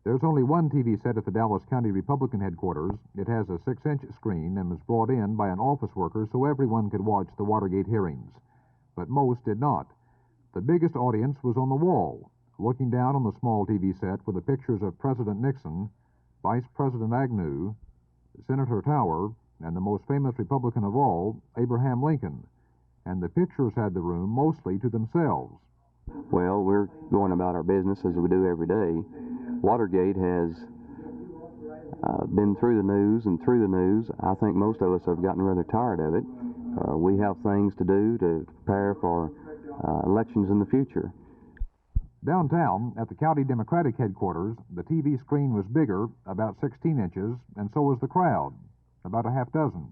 There's only one TV set at the Dallas County Republican headquarters. It has a 6-inch screen and was brought in by an office worker so everyone could watch the Watergate hearings. But most did not. The biggest audience was on the wall. Looking down on the small TV set were the pictures of President Nixon, Vice President Agnew, Senator Tower, and the most famous Republican of all, Abraham Lincoln. And the pictures had the room mostly to themselves. Well, we're going about our business as we do every day. Watergate has been through the news and through the news. I think most of us have gotten rather tired of it. We have things to do to prepare for elections in the future. Downtown, at the county Democratic headquarters, the TV screen was bigger, about 16 inches, and so was the crowd, about a half dozen.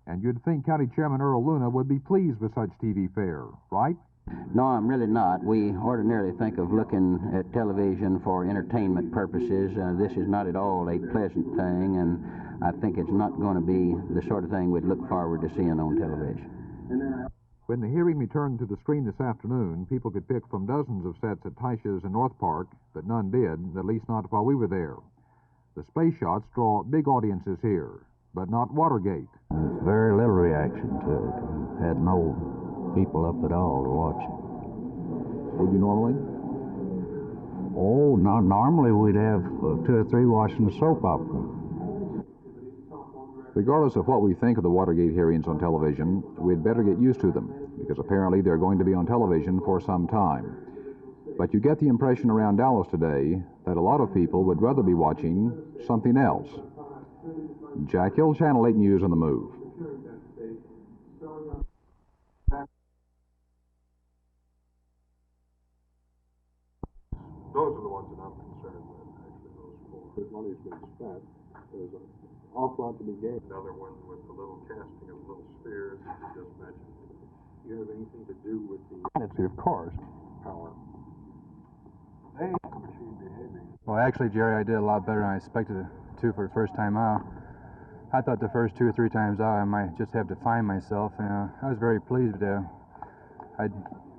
And you'd think County Chairman Earl Luna would be pleased with such TV fare, right? No, I'm really not. We ordinarily think of looking at television for entertainment purposes. This is not at all a pleasant thing, and I think it's not going to be the sort of thing we'd look forward to seeing on television. When the hearing returned to the screen this afternoon, people could pick from dozens of sets at Taisha's and North Park, but none did, at least not while we were there. The space shots draw big audiences here, but not Watergate. There's very little reaction to it. Had no people up at all to watch it. Would you normally? Oh, no, normally we'd have 2 or 3 watching the soap opera. Regardless of what we think of the Watergate hearings on television, we'd better get used to them, because apparently they're going to be on television for some time. But you get the impression around Dallas today that a lot of people would rather be watching something else. Jack Hill, Channel 8 News on the Move. Those are the ones that I'm concerned with, actually, those 4. Because money's been spent. There's an awful lot to be gained. Another one with the little casting of little spheres that you just mentioned. Do you have anything to do with the attitude of cars power? They machine behaving. Well, actually, Jerry, I did a lot better than I expected to for the first time out. I thought the first 2 or 3 times out I might just have to find myself, and I was very pleased with that. I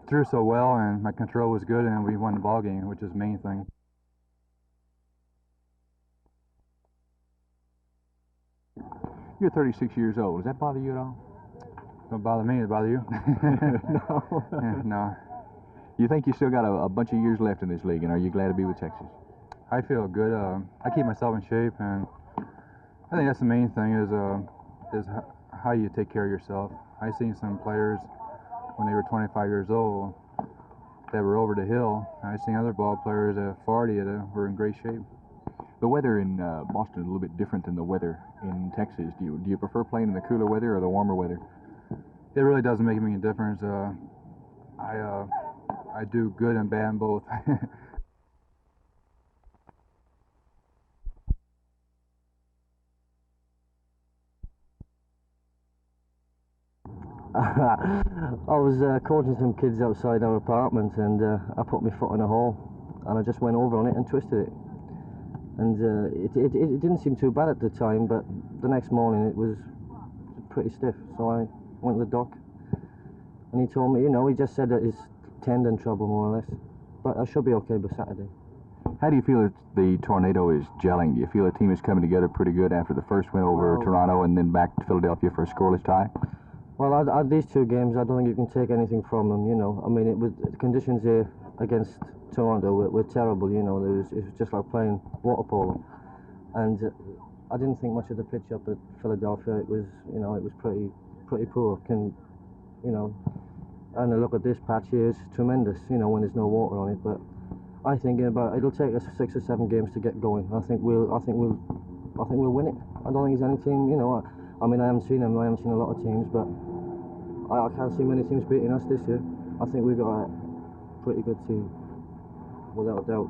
threw so well, and my control was good, and we won the ball game, which is the main thing. You're 36 years old. Does that bother you at all? Don't bother me, it bother you? No. Yeah, no. You think you still got a bunch of years left in this league, and are you glad to be with Texas? I feel good. I keep myself in shape, and I think that's the main thing is how you take care of yourself. I've seen some players when they were 25 years old that were over the hill. I've seen other ball players at 40 that were in great shape. The weather in Boston is a little bit different than the weather in Texas. Do you prefer playing in the cooler weather or the warmer weather? It really doesn't make me any difference. I do good and bad in both. I was coaching some kids outside our apartment, and I put my foot in a hole, and I just went over on it and twisted it. And it didn't seem too bad at the time, but the next morning it was pretty stiff. So I went to the doc, and he told me, he just said that it's tendon trouble, more or less. But I should be okay by Saturday. How do you feel that the tornado is gelling? Do you feel the team is coming together pretty good after the first win over Toronto and then back to Philadelphia for a scoreless tie? Well, these 2 games, I don't think you can take anything from them, I mean, the conditions here against Toronto were terrible, it was just like playing water polo. And I didn't think much of the pitch up at Philadelphia. It was, it was pretty poor. And a look at this patch here is tremendous, when there's no water on it. But I think it'll take us 6 or 7 games to get going. I think we'll win it. I don't think there's any team, I mean, I haven't seen them. I haven't seen a lot of teams, but I can't see many teams beating us this year. I think we've got a pretty good team, without a doubt.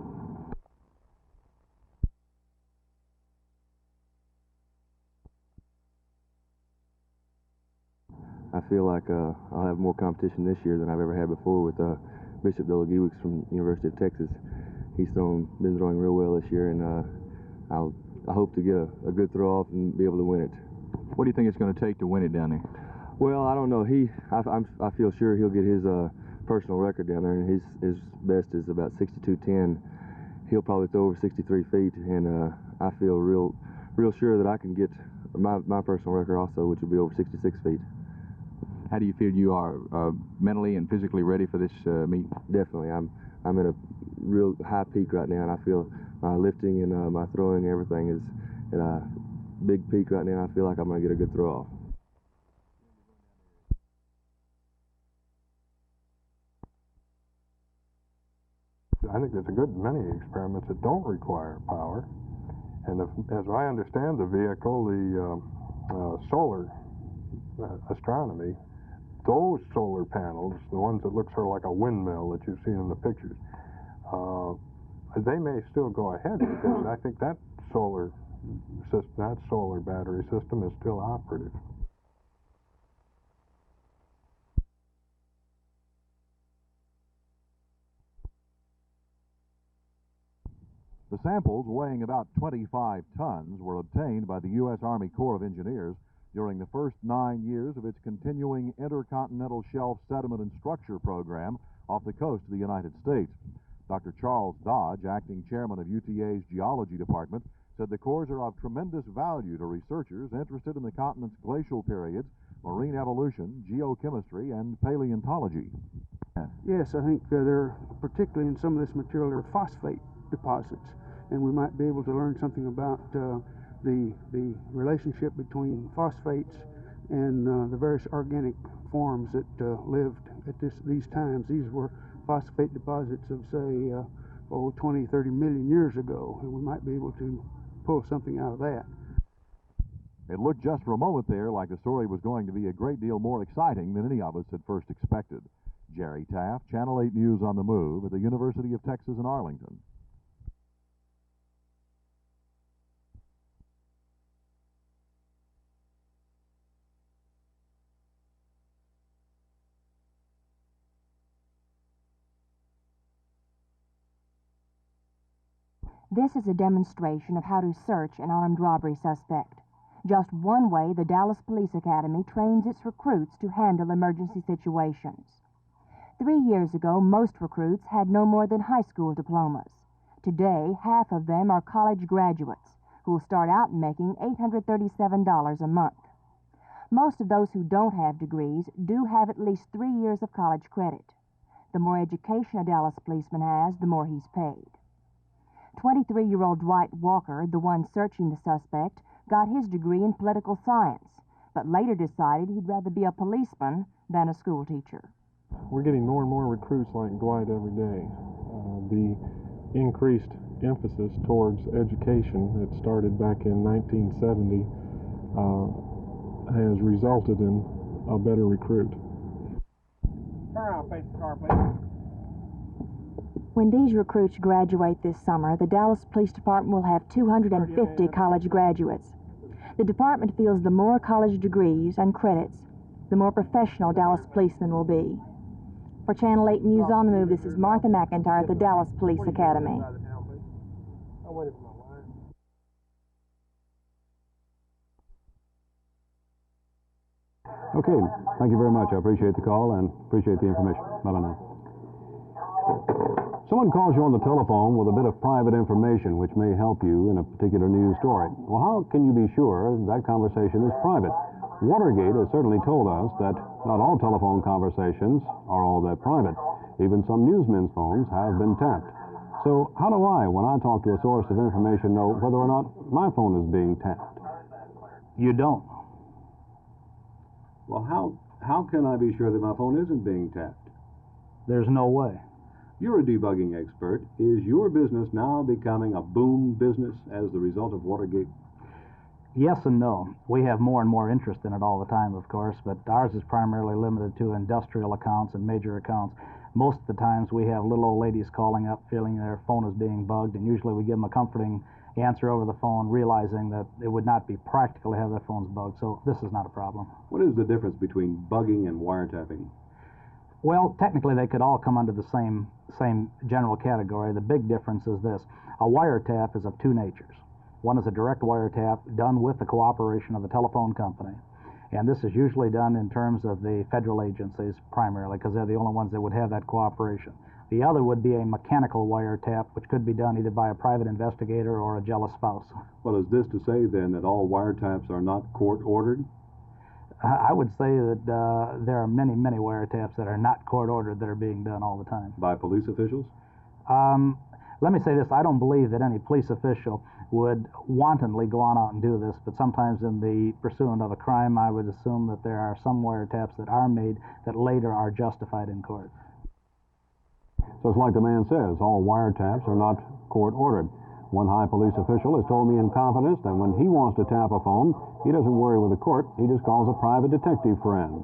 I feel like I'll have more competition this year than I've ever had before with Bishop Delagiewicz from University of Texas. He's been throwing real well this year, and I hope to get a good throw off and be able to win it. What do you think it's going to take to win it down there? Well, I don't know. I feel sure he'll get his personal record down there, and his best is about 62-10. he'll probably throw over 63 feet, and I feel real sure that I can get my personal record also, which will be over 66 feet. How do you feel you are mentally and physically ready for this meet? Definitely. I'm at a real high peak right now, and I feel my lifting and my throwing, everything is at a big peak right now. I feel like I'm going to get a good throw off. I think there's a good many experiments that don't require power. And as I understand the vehicle, the solar astronomy, those solar panels, the ones that look sort of like a windmill that you've seen in the pictures, they may still go ahead because I think that solar system, that solar battery system is still operative. The samples, weighing about 25 tons, were obtained by the U.S. Army Corps of Engineers during the first 9 years of its continuing Intercontinental Shelf Sediment and Structure program off the coast of the United States. Dr. Charles Dodge, acting chairman of UTA's Geology Department, said the cores are of tremendous value to researchers interested in the continent's glacial periods, marine evolution, geochemistry, and paleontology. Yes, I think they're, particularly in some of this material, are phosphate deposits, and we might be able to learn something about the relationship between phosphates and the various organic forms that lived at these times. These were phosphate deposits of, say, 20, 30 million years ago, and we might be able to pull something out of that. It looked just for a moment there like the story was going to be a great deal more exciting than any of us had first expected. Jerry Taft, Channel 8 News on the Move at the University of Texas in Arlington. This is a demonstration of how to search an armed robbery suspect. Just one way the Dallas Police Academy trains its recruits to handle emergency situations. 3 years ago, most recruits had no more than high school diplomas. Today, half of them are college graduates who will start out making $837 a month. Most of those who don't have degrees do have at least 3 years of college credit. The more education a Dallas policeman has, the more he's paid. 23-year-old Dwight Walker, the one searching the suspect, got his degree in political science, but later decided he'd rather be a policeman than a school teacher. We're getting more and more recruits like Dwight every day. The increased emphasis towards education that started back in 1970 has resulted in a better recruit. Turn around, face the car, please. When these recruits graduate this summer, the Dallas Police Department will have 250 college graduates. The department feels the more college degrees and credits, the more professional Dallas policemen will be. For Channel 8 News on the Move, this is Martha McIntyre at the Dallas Police Academy. Okay, thank you very much. I appreciate the call and appreciate the information. Bye-bye now. Someone calls you on the telephone with a bit of private information which may help you in a particular news story. Well, how can you be sure that conversation is private? Watergate has certainly told us that not all telephone conversations are all that private. Even some newsmen's phones have been tapped. So how do I, when I talk to a source of information, know whether or not my phone is being tapped? You don't. Well, how can I be sure that my phone isn't being tapped? There's no way. You're a debugging expert. Is your business now becoming a boom business as the result of Watergate? Yes and no. We have more and more interest in it all the time, of course, but ours is primarily limited to industrial accounts and major accounts. Most of the times we have little old ladies calling up feeling their phone is being bugged, and usually we give them a comforting answer over the phone, realizing that it would not be practical to have their phones bugged, so this is not a problem. What is the difference between bugging and wiretapping? Well, technically they could all come under the same general category. The big difference is this. A wiretap is of two natures. One is a direct wiretap done with the cooperation of the telephone company. And this is usually done in terms of the federal agencies primarily, because they're the only ones that would have that cooperation. The other would be a mechanical wiretap, which could be done either by a private investigator or a jealous spouse. Well, is this to say then that all wiretaps are not court-ordered? I would say that there are many, many wiretaps that are not court-ordered that are being done all the time. By police officials? Let me say this. I don't believe that any police official would wantonly go on out and do this, but sometimes in the pursuit of a crime, I would assume that there are some wiretaps that are made that later are justified in court. So it's like the man says, all wiretaps are not court-ordered. One high police official has told me in confidence that when he wants to tap a phone, he doesn't worry with the court, he just calls a private detective friend.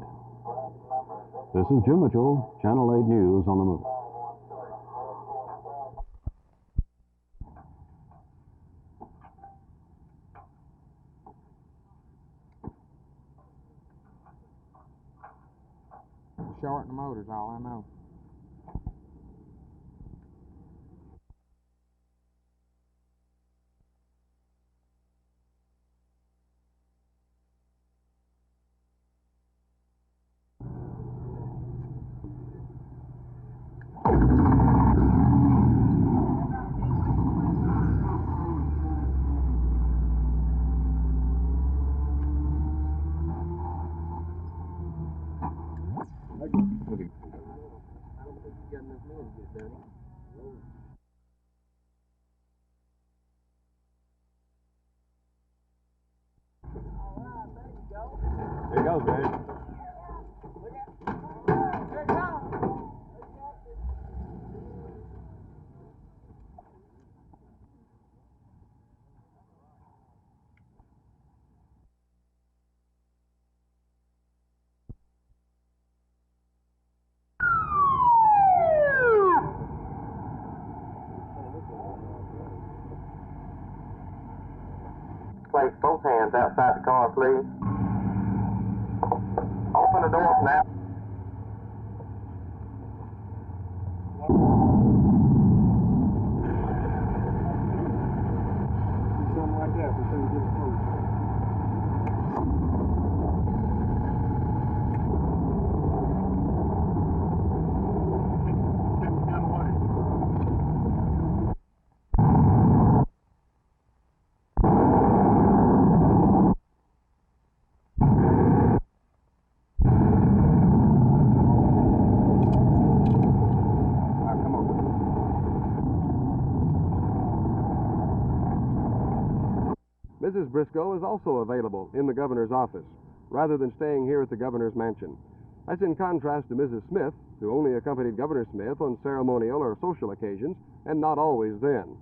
This is Jim Mitchell, Channel 8 News on the Move. Short the motor's all I know. There you go, Dave. Place both hands outside the car, please. Open the door now. Something like that before you get close. Mrs. Briscoe is also available in the governor's office, rather than staying here at the governor's mansion. That's in contrast to Mrs. Smith, who only accompanied Governor Smith on ceremonial or social occasions, and not always then.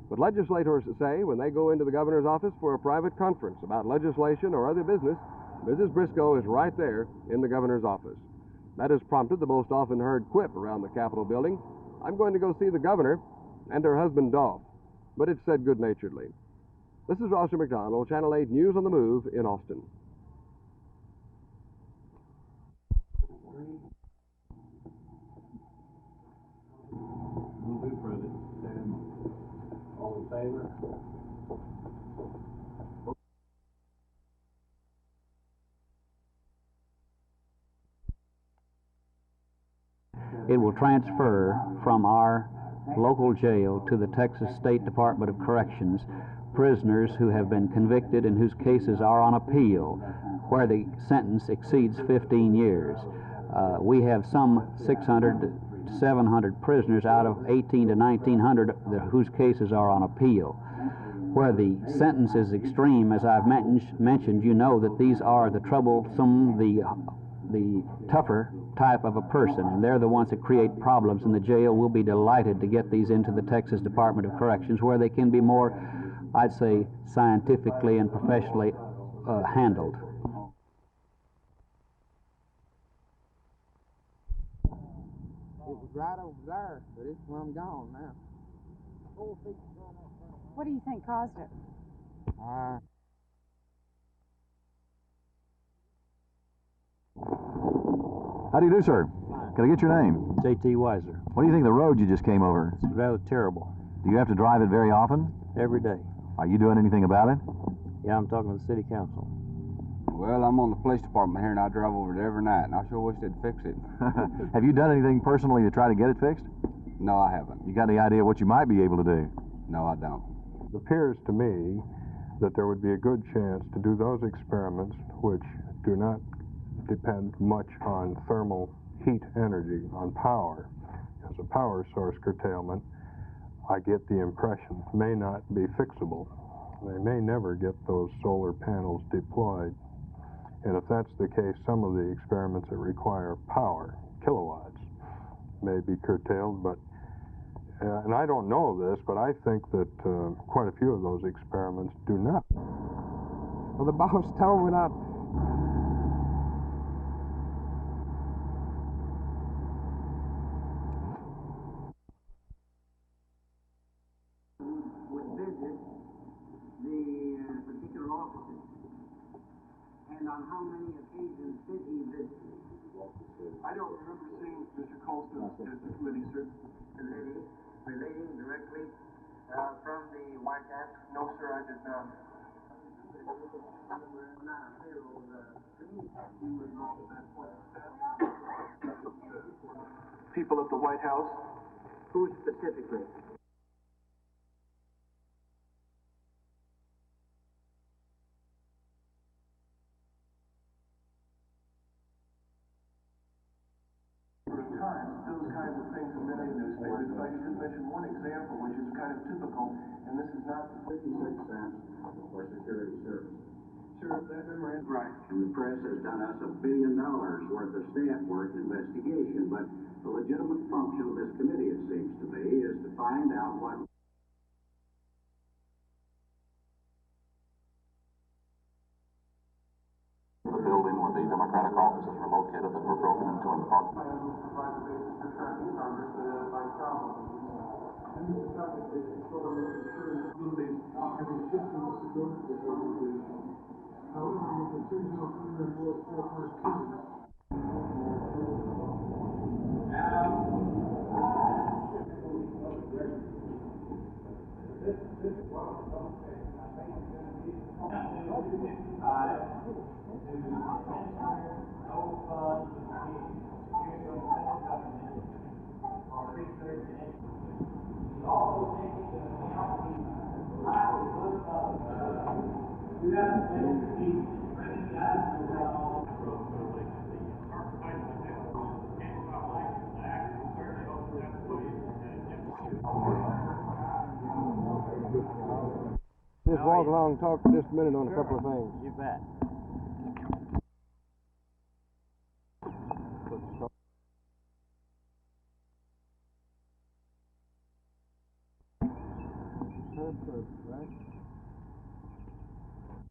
But legislators say when they go into the governor's office for a private conference about legislation or other business, Mrs. Briscoe is right there in the governor's office. That has prompted the most often heard quip around the Capitol building, "I'm going to go see the governor," and her husband Dolph. But it's said good-naturedly. This is Roger McDonald, Channel 8 News on the Move in Austin. Will do, President. All in favor? It will transfer from our local jail to the Texas State Department of Corrections prisoners who have been convicted and whose cases are on appeal, where the sentence exceeds 15 years. We have some 600 to 700 prisoners out of 18 to 1900 whose cases are on appeal. Where the sentence is extreme, as I've mentioned, you know that these are the troublesome, the tougher type of a person, and they're the ones that create problems in the jail. We'll be delighted to get these into the Texas Department of Corrections, where they can be more, I'd say, scientifically and professionally handled. It was right over there, but it's plumb gone now. What do you think caused it? How do you do, sir? Can I get your name? J.T. Weiser. What do you think of the road you just came over? It's rather terrible. Do you have to drive it very often? Every day. Are you doing anything about it? Yeah, I'm talking to the city council. Well, I'm on the police department here, and I drive over it every night, and I sure wish they'd fix it. Have you done anything personally to try to get it fixed? No, I haven't. You got any idea what you might be able to do? No, I don't. It appears to me that there would be a good chance to do those experiments which do not depend much on thermal heat energy, on power. As a power source curtailment, I get the impression, may not be fixable. They may never get those solar panels deployed. And if that's the case, some of the experiments that require power, kilowatts, may be curtailed. But and I don't know this, but I think that quite a few of those experiments do not. Well, the boss told me not. Would visit the particular offices, and on how many occasions did he visit? I don't remember seeing Mr. Colston as the committee, sir. Relating directly from the White House? No, sir, I did not. People at the White House? Who specifically? Those kinds of things have been in the newspapers. If I could just mention one example, which is kind of typical, and this is not 56 cents for security service. Sir, that memorandum. Right. And the press has done us $1 billion worth of staff work and investigation, but the legitimate function of this committee, it seems to me, is to find out what. The building where the Democratic offices were located that were broken into in part. Just walk along and talk for just a minute on a couple of things. You bet.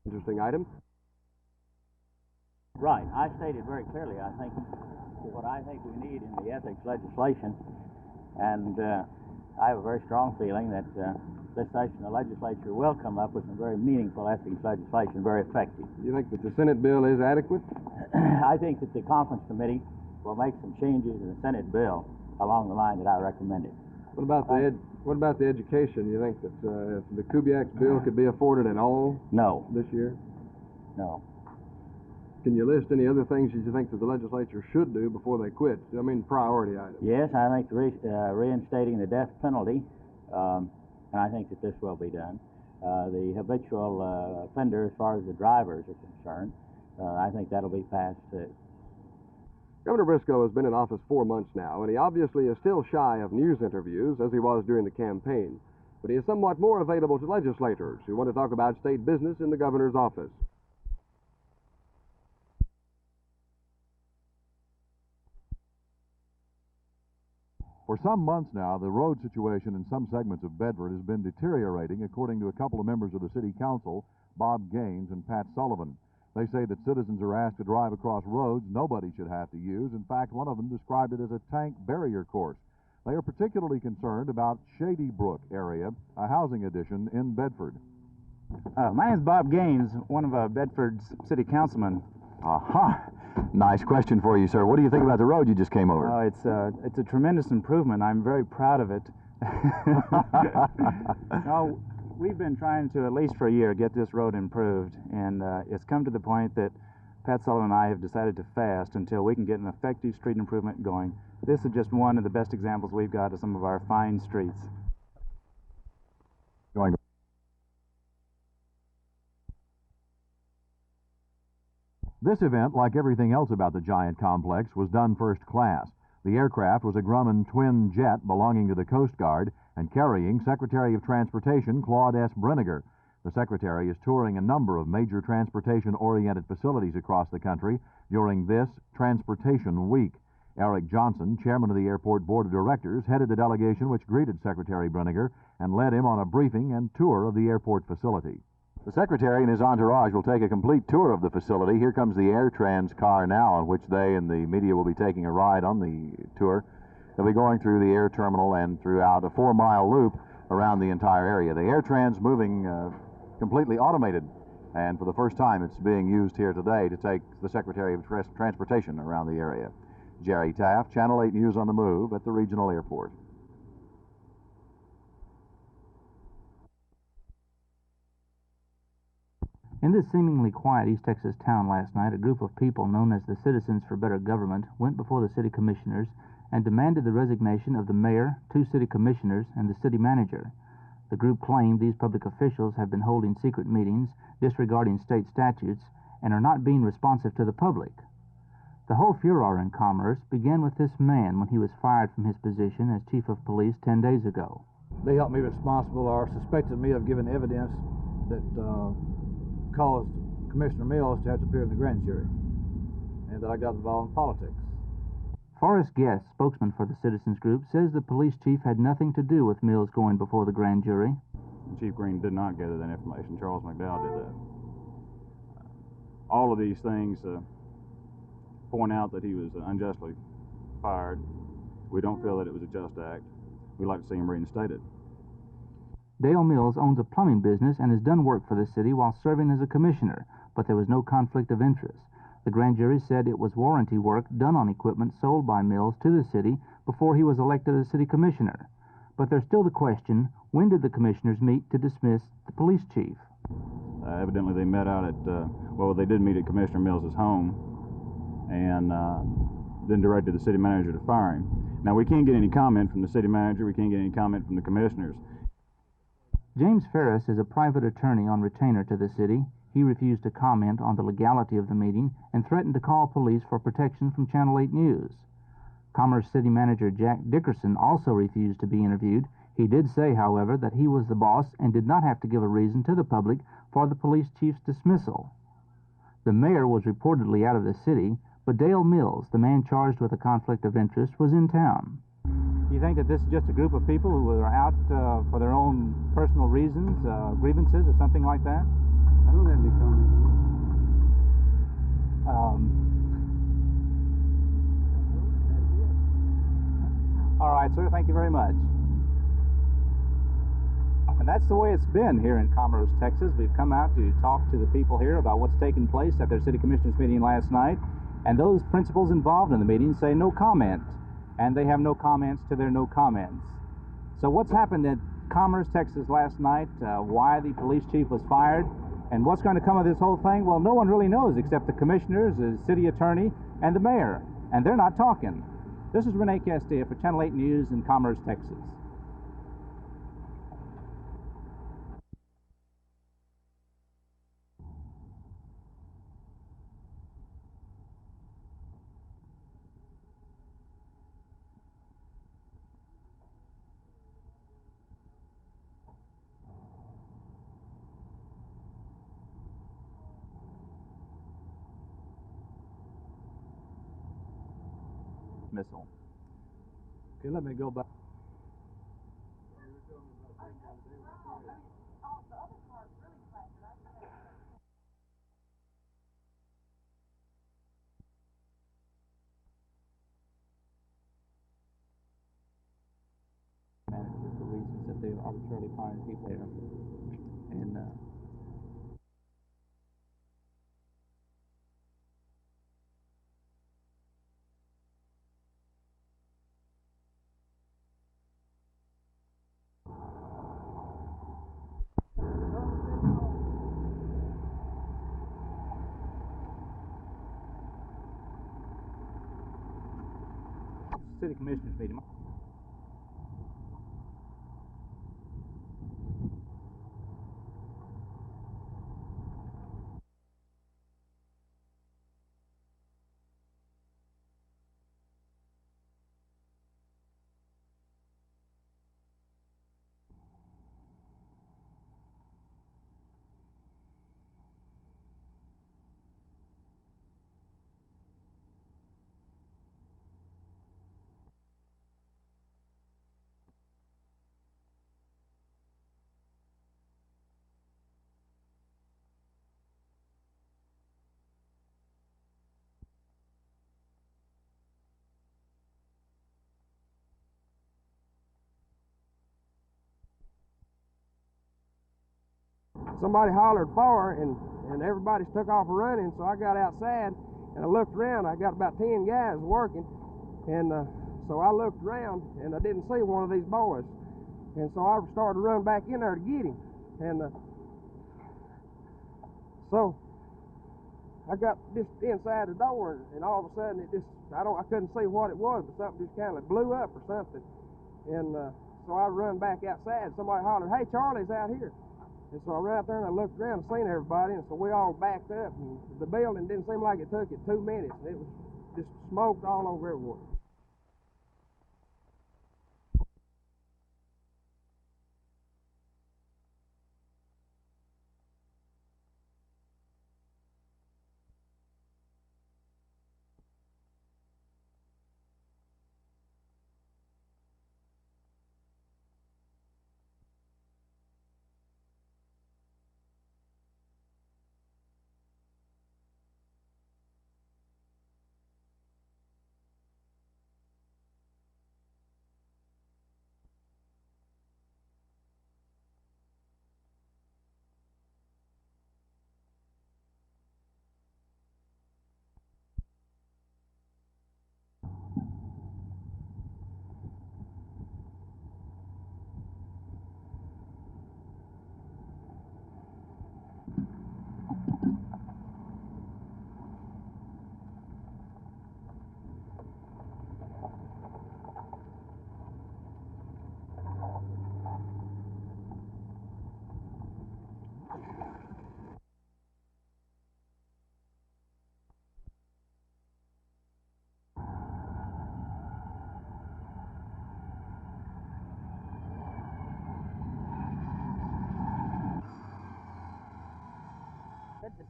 Interesting item. Right. I stated very clearly, I think, what I think we need in the ethics legislation, and I have a very strong feeling that this session the legislature will come up with some very meaningful ethics legislation, very effective. You think that the Senate bill is adequate? I think that the conference committee will make some changes in the Senate bill along the line that I recommended. What about the education? You think that if the Kubiak's bill could be afforded at all? No. This year? No. Can you list any other things that you think that the legislature should do before they quit? I mean, priority items. Yes, I think reinstating the death penalty, and I think that this will be done. The habitual offender, as far as the drivers are concerned, I think that'll be passed too. Governor Briscoe has been in office 4 months now, and he obviously is still shy of news interviews as he was during the campaign. But he is somewhat more available to legislators who want to talk about state business in the governor's office. For some months now, the road situation in some segments of Bedford has been deteriorating, according to a couple of members of the City Council, Bob Gaines and Pat Sullivan. They say that citizens are asked to drive across roads nobody should have to use. In fact, one of them described it as a tank barrier course. They are particularly concerned about Shady Brook area, a housing addition in Bedford. My name is Bob Gaines, one of Bedford's city councilmen. Aha! Nice question for you, sir. What do you think about the road you just came over? Oh, it's a tremendous improvement. I'm very proud of it. No, we've been trying to, at least for a year, get this road improved, and it's come to the point that Pat Sullivan and I have decided to fast until we can get an effective street improvement going. This is just one of the best examples we've got of some of our fine streets. Going. This event, like everything else about the giant complex, was done first class. The aircraft was a Grumman twin jet belonging to the Coast Guard and carrying Secretary of Transportation Claude S. Brinegar. The Secretary is touring a number of major transportation-oriented facilities across the country during this Transportation Week. Eric Johnson, chairman of the Airport Board of Directors, headed the delegation which greeted Secretary Brinegar and led him on a briefing and tour of the airport facility. The Secretary and his entourage will take a complete tour of the facility. Here comes the AirTrans car now, on which they and the media will be taking a ride on the tour. They'll be going through the air terminal and throughout a 4-mile loop around the entire area. The AirTrans moving completely automated, and for the first time it's being used here today to take the Secretary of Transportation around the area. Jerry Taft, Channel 8 News on the Move at the regional airport. In this seemingly quiet East Texas town last night, a group of people known as the Citizens for Better Government went before the city commissioners and demanded the resignation of the mayor, 2 city commissioners, and the city manager. The group claimed these public officials have been holding secret meetings, disregarding state statutes, and are not being responsive to the public. The whole furor in Commerce began with this man when he was fired from his position as chief of police 10 days ago. They held me responsible or suspected me of giving evidence that caused Commissioner Mills to have to appear in the grand jury, and that I got involved in politics. Forrest Guest, spokesman for the citizens group, says the police chief had nothing to do with Mills going before the grand jury. Chief Green did not gather that information. Charles McDowell did that. All of these things point out that he was unjustly fired. We don't feel that it was a just act. We'd like to see him reinstated. Dale Mills owns a plumbing business and has done work for the city while serving as a commissioner, but there was no conflict of interest. The grand jury said it was warranty work done on equipment sold by Mills to the city before he was elected as city commissioner. But there's still the question, when did the commissioners meet to dismiss the police chief? Evidently they met out at, they did meet at Commissioner Mills' home and then directed the city manager to fire him. Now, we can't get any comment from the city manager. We can't get any comment from the commissioners. James Ferris is a private attorney on retainer to the city. He refused to comment on the legality of the meeting and threatened to call police for protection from Channel 8 News. Commerce City Manager Jack Dickerson also refused to be interviewed. He did say, however, that he was the boss and did not have to give a reason to the public for the police chief's dismissal. The mayor was reportedly out of the city, but Dale Mills, the man charged with a conflict of interest, was in town. You think that this is just a group of people who are out for their own personal reasons, grievances, or something like that? I don't have any comment. All right, sir. Thank you very much. And that's the way it's been here in Commerce, Texas. We've come out to talk to the people here about what's taken place at their city commissioners meeting last night, and those principals involved in the meeting say no comment, and they have no comments to their no comments. So what's happened at Commerce, Texas last night, why the police chief was fired, and what's going to come of this whole thing? Well, no one really knows except the commissioners, the city attorney, and the mayor, and they're not talking. This is Rene Castilla for Channel 8 News in Commerce, Texas. Missile. Okay, let me go back. Manager for reasons that they arbitrarily find people there. And city commissioners meeting. Somebody hollered fire, and everybody took off running, so I got outside, and I looked around. I got about 10 guys working, and so I looked around, and I didn't see one of these boys. And so I started to run back in there to get him. And so I got just inside the door, and all of a sudden I couldn't see what it was, but something just kind of blew up or something. And so I run back outside. Somebody hollered, "Hey, Charlie's out here." And so I ran out there and I looked around and seen everybody, and so we all backed up, and the building didn't seem like it took it 2 minutes, and it was just smoked all over everywhere.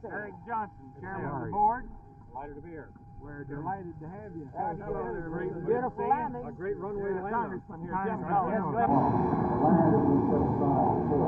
Eric Johnson, Chairman of the Board. Delighted to be here. We're delighted to have you. Hello there, Great beautiful to see you. landing. A great runway landing. Congressman here, Jim Congressman. Collins.